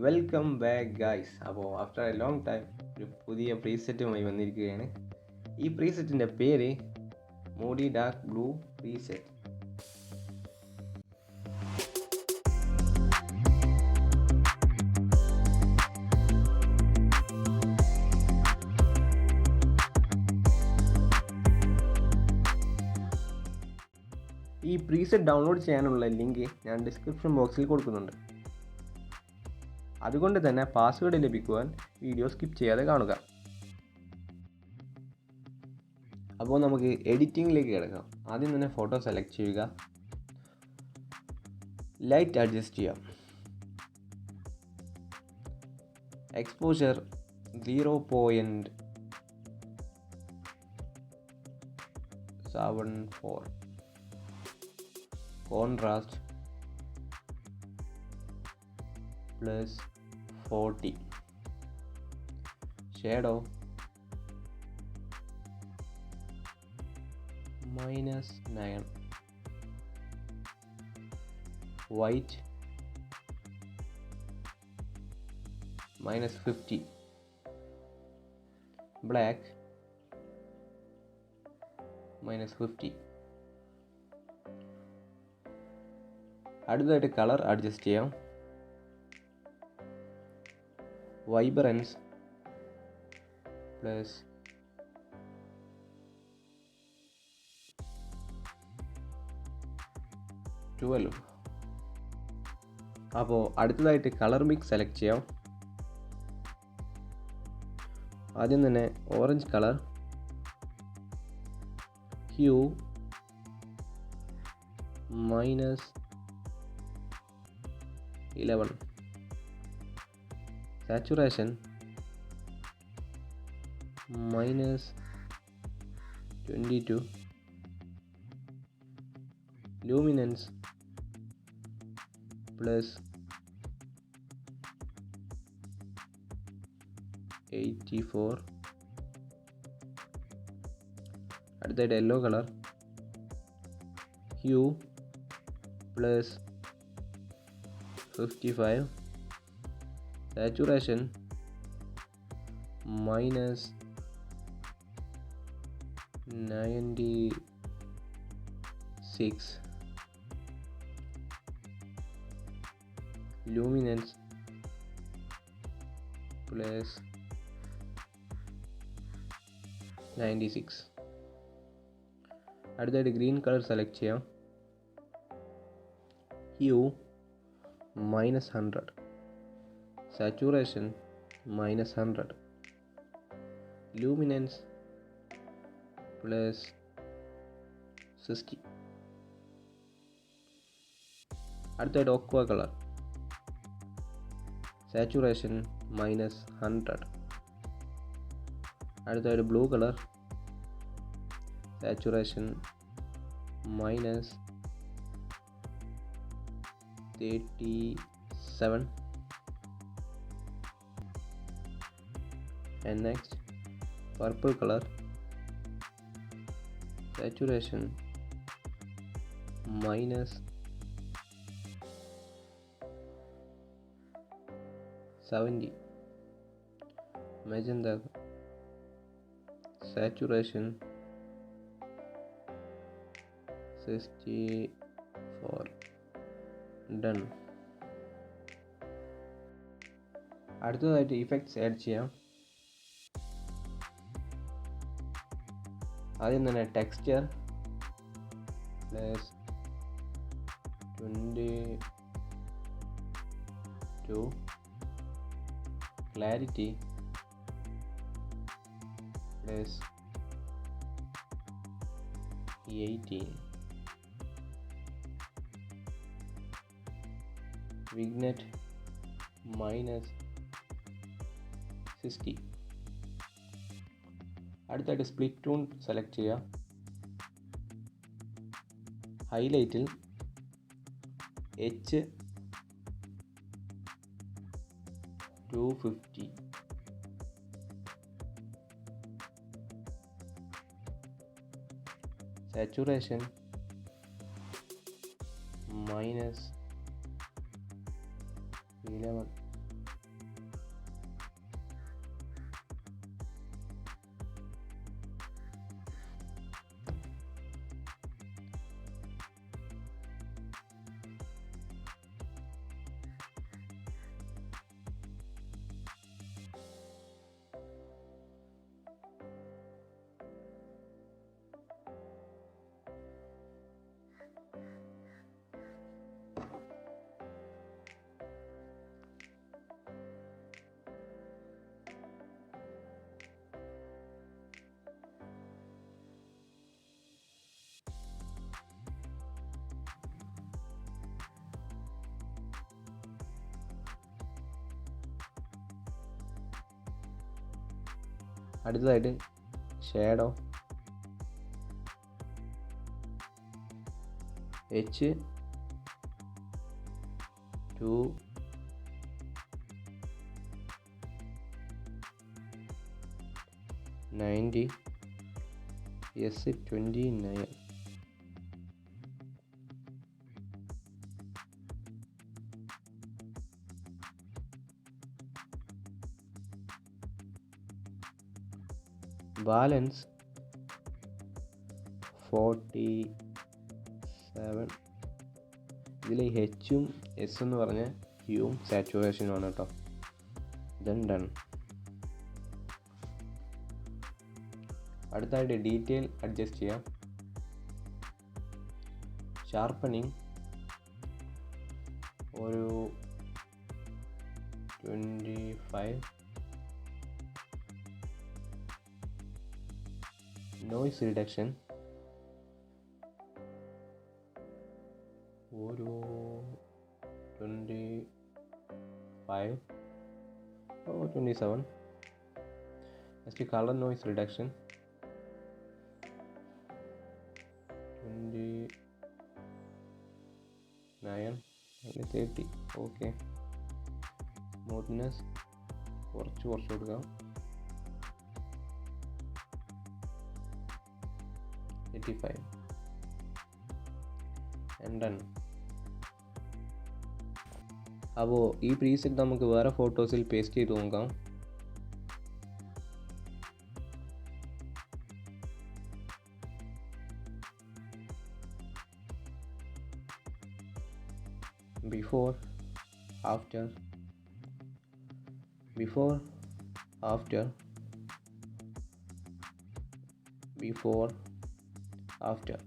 Welcome back guys. അപ്പോൾ after A long time ഒരു പുതിയ പ്രീസെറ്റുമായി വന്നിരിക്കുകയാണ്. ഈ പ്രീസെറ്റിൻ്റെ പേര് മൂഡി ഡാർക്ക് ബ്ലൂ പ്രീസെറ്റ്. ഈ പ്രീസെറ്റ് ഡൗൺലോഡ് ചെയ്യാനുള്ള ലിങ്ക് ഞാൻ ഡിസ്ക്രിപ്ഷൻ ബോക്സിൽ കൊടുക്കുന്നുണ്ട്. അതുകൊണ്ട് തന്നെ പാസ്വേഡ് ലഭിക്കുവാൻ വീഡിയോ സ്കിപ്പ് ചെയ്യാതെ കാണുക. അപ്പോൾ നമുക്ക് എഡിറ്റിങ്ങിലേക്ക് കിടക്കാം. ആദ്യം തന്നെ ഫോട്ടോ സെലക്ട് ചെയ്യുക, ലൈറ്റ് അഡ്ജസ്റ്റ് ചെയ്യാം, exposure 0.74, contrast +40, shadow -9, white -50, black -50. അടുത്തതായിട്ട് കളർ അഡ്ജസ്റ്റ് ചെയ്യാം. വൈബ്രൻസ് +12. അപ്പോൾ അടുത്തതായിട്ട് കളർ മിക്സ് സെലക്ട് ചെയ്യാം. ആദ്യം തന്നെ orange colour, hue -11, saturation -22, luminance +84. അടുത്തായിട്ട് yellow colour, hue +55, saturation -96, luminance +96. അടുത്തായിട്ട് ഗ്രീൻ കളർ സെലക്ട് ചെയ്യാം. Hue -100, saturation -100, luminance +60. അടുത്തായിട്ട് ഓക്വ കളർ, saturation -100. അടുത്തായിട്ട് blue colour, saturation -37. And next purple color, saturation -70. magenta, saturation 64. Done. അടുത്തതായിട്ട് effects add ചെയ്യാം. ആദ്യം തന്നെ texture +22, clarity +18, വിഗ്നെറ്റ് -60. അടുത്തായിട്ട് സ്പ്ലിറ്റ് ടൂൺ സെലക്ട് ചെയ്യുക. ഹൈലൈറ്റിൽ H250, saturation -11, അടുത്തതായിട്ട് ഷാഡോ H290 S29. ബാലൻസ് 47. ഇതിൽ ഹെച്ചും എസ് എന്ന് പറഞ്ഞ ഹ്യൂവും സാച്ചുറേഷനുമാണ് കേട്ടോ. Then done. അടുത്തായിട്ട് ഡീറ്റെയിൽ അഡ്ജസ്റ്റ് ചെയ്യാം. ഷാർപ്പനിങ് ഒരു 25. നോയ്സ് റിഡക്ഷൻ ഒരു 25 or 27. Next colour noise reduction 29 അല്ലെങ്കിൽ 30. ഓക്കെ. സ്മൂത്ത്നെസ് കുറച്ച് കൊടുക്കാം. 85 and done. അപ്പോൾ ഈ പ്രീസെറ്റ് നമുക്ക് വേറെ ഫോട്ടോസിൽ പേസ്റ്റ് ചെയ്ത് നോക്കാം. Before after